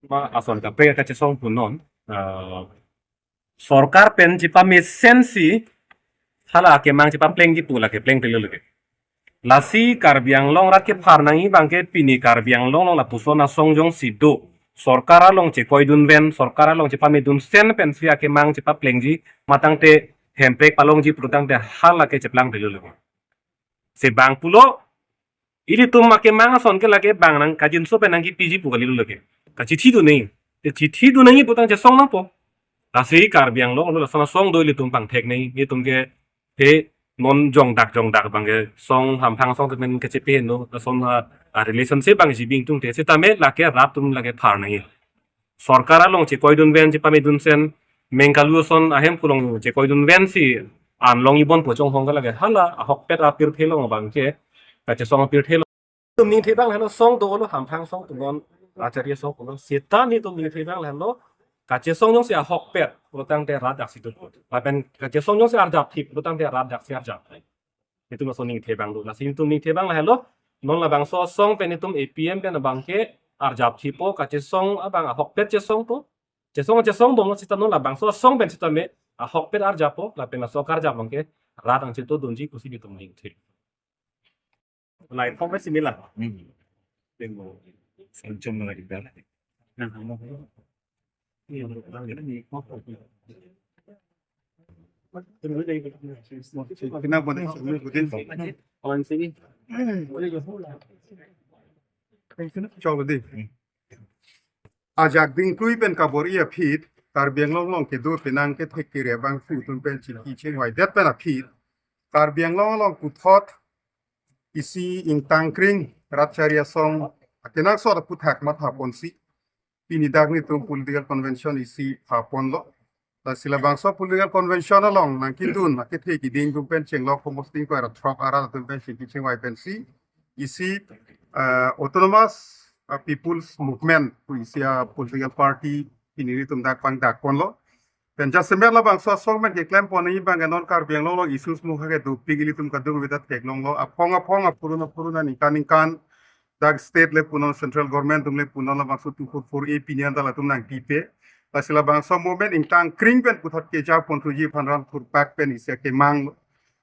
Ma ason ka pre ka chesong punon sorkar pen jipa me sensi hala ke mang jipa pleng ji pula ke pleng pelu lege lasi karbiang long rat ke pharnangi bangke pini karbiang long long la pusona songjong sido sorkara long che koidun ven sorkara long jipa me dun sen pen sia ke mang jipa pleng ji matang te hempek palong ji prutang te hala ke jeplang pelu lege se bang pulo ili tum make mang ason ke lage bang nang kajin so penang ki piji pukali lege ka chithi du nei te chithi du nei putang che song nang po lasi karbiang long lo sana song doi li tum pang thek nei ni tum ke he non jong dak bang ke song ham phang song men ke che pe no la son relationship bang ji bing tum te se tame la ke rap tum la ke thar nei sorkara long che koidun ven che pame dun sen mengkalu son ahem pulong che koidun ven si an long ibon po chong hong ka la ke hala hok pet a pir thelong bang ke ka che song pir thelo tum ni the bang la song do lo ham phang song tum non acharia song ko seta ni tum ni the bang la lo kache song nyong sia hok pet rutang te radak situ la pen kache song nyong sia arjap thip rutang te radak sia arjap itu no soning te bang do la sim tum ning te bang la hello non la bang so song pen itum apm pen bang ke arjap thipo kache song abang hok pet che song bom no sita non la bang so song pen sita me hok pet arjapo la pen la so karjap bang ke radang situ dunji kusi bitum ning te lai phong ve similar tengo sanchom na di bela on sini Cholo di. Ajak ding kui pen kabor ia phit tar biang long long ke do penang ke thek kire bang fu tun pen chi ki chen wai det pen a phit tar biang long long ku thot isi ing tang kring rat chari Asong akenak so da puthak ma tha pon si pini dak ni tum political convention isi tha pon lo ta sila bang so political convention along nang ki dun ma ke the ki ding tum pen cheng lo composting ko ra throp ara tum pen chi ki chen wai pen si isi autonomous people's movement ku isi political party ini tum dak pang dak pon lo penja semer la bang so song men ke klem pon ni bang non kar biang long lo issues mu ha ke du pigili tum ka du vidat tek long lo apong puruna ni kan dak state le punon central government tum le punon la bang so tu for a opinion da la tum nang tipe pasila bang so moment in tang kring pen puthot ke ja pon tu ji phanran khur pak pen ise ke mang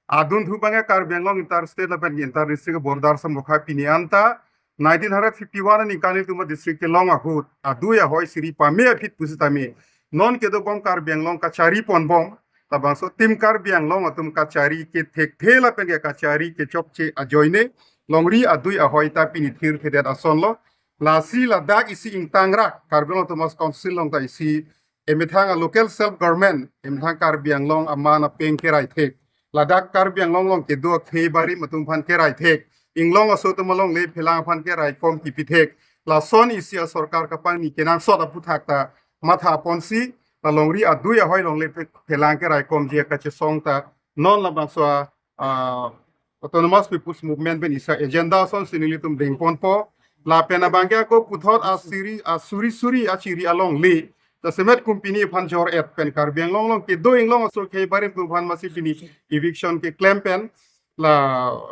adun thu bang kar biang long inter state la pen inter district bordar sam mukha pini anta 1951 ni kanil tuma district ke long ahut adu ya hoi siri pa me fit pusitami non ke do bom kar biang long ka chari pon bom tabang so tim kar biang long atum ka chari ke thek thela pen ke ka chari ke chopche ajoine longri adui ahoi ta pini thir phedet ason lo la si la dak isi ing tangra kar biang thomas council long ta isi emithang a local self government emithang kar biang long amana peng ke rai thek la dak kar biang long ke do khei bari matum phan ke rai thek inglong aso to malong le phelang phan ke rai kom ki pithek la son isi a sarkar ka pani kenang so da puthak ta matha ponsi la longri adu ya hoi long le phelang ke rai kom je ka che song ta non la bang so autonomous people's movement ben isa agenda son sinili tum ding pon po la pena bangya ko puthot a suri a chiri along le the semet company phan jor et pen kar biang long long ke do inglong aso ke barim tu phan masi pini eviction ke claim pen la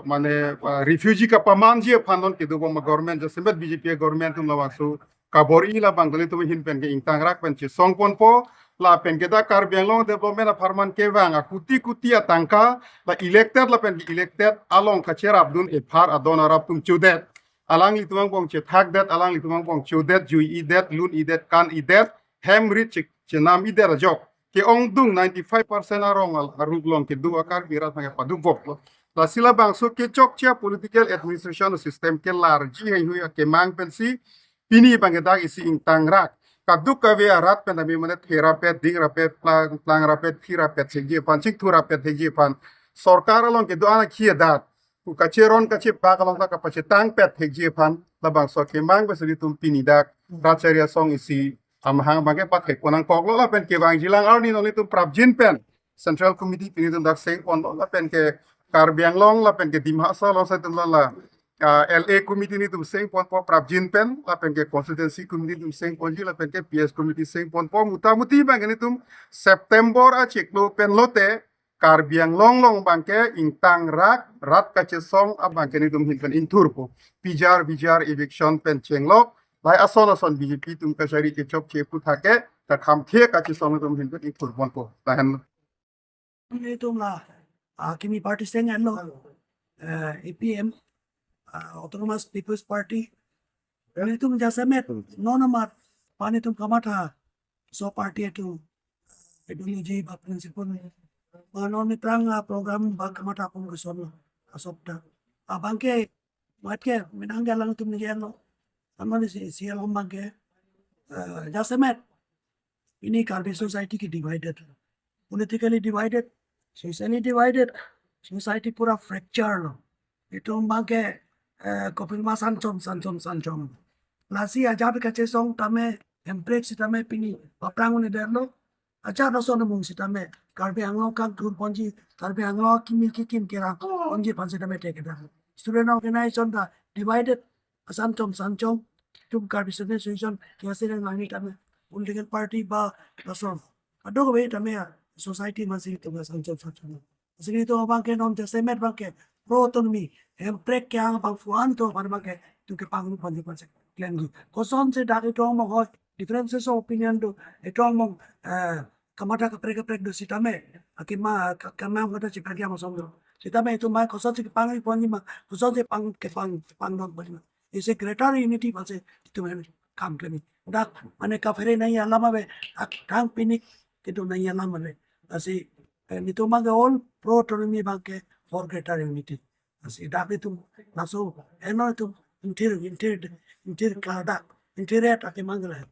mane refugee ka paman je phanon ke do ma government je semet bjp government tum la wasu kabori la bangale tum hin pen ke ingtang rak pen che song pon po la pen ke da kar biang long development a farman ke wanga kuti a tangka la elected la pen elected along ka cherap dun e phar adon arab tum chudet alang li tumang pong che thak det alang li tumang pong chudet jui i det lun i det kan i det hem rich che nam i der job ke ong dung 95% arong al aruglong ke du akar birat ma padu bok la sila bang so ke chok chia political administration system ke lar ji hei hui ke mang pensi pini bang da isi ing tangrak kaduk ka ve arat pen ami mane therapet ding rapet plang rapet thirapet segi pan chik thurapet thegi pan sarkar along ke do ana khie dat ku ka cheron ka che pa kalong ka pa che tang pet thegi pan la bang so ke mang besri tum pini dak racharia song isi amahang bang ke pathek konang kok lo la pen ke bang jilang arni no tum prabjin pen central committee pini tum dak seng on la pen ke kar biang long la pen ke dimha sa lo sa tum la LA committee ni tum seng pon po prabjin pen la pen ke constituency committee tum seng pon ji la pen ke PS committee seng pon po muti bang ni tum September a chek lo pen lote kar biang long bang ke intang rat ka che song a bang ke ni tum hin pen in turpo pijar eviction pen cheng lo lai ason BJP tum ka Chari ke chop che pu thake ta kham the ka chi song tum hin ko phur bon ko la han Itu lah Akimi Party seng ano APM Autonomous People's Party itu jasamet nonamat pani tum kamata so party itu ideology ba principle non mitrang program ba kamata pun guson asopta abangke matke minanggalang tum ni ano amani sial hombangke jasamet ini karbi society ki divided politically divided socially divided society pura fracture lo itu bangke kopil ma sancom lasi aja kace song tame emprek si tame pini paprang ni derlo aja no son mung si tame karbi anglo kan tur ponji karbi anglo kimi kikim kira ponji pansi tame take da student organization da divided sancom tum karbi association kiasire ngani tame political party ba rason adog be tame society masih itu sancom sige to bangke non jasemet bangke pro autonomy emprek yang bang fuan to par bangke tu ke pang ponji pansi Glengu. Koson se daki tong mong hoi differences of opinion do etong mong kamata kaprek do sitame akima kamam kata cipagi ama somdo sitame itu mai koson se pangi poni ma koson se pang dog bali is a greater unity pase itu men kam kami dak mane ka fere nahi alama be tang pinik itu nahi alama be asi itu manga all pro autonomy bangke for greater unity asi dak itu naso eno itu intir kelada intiret ake mangala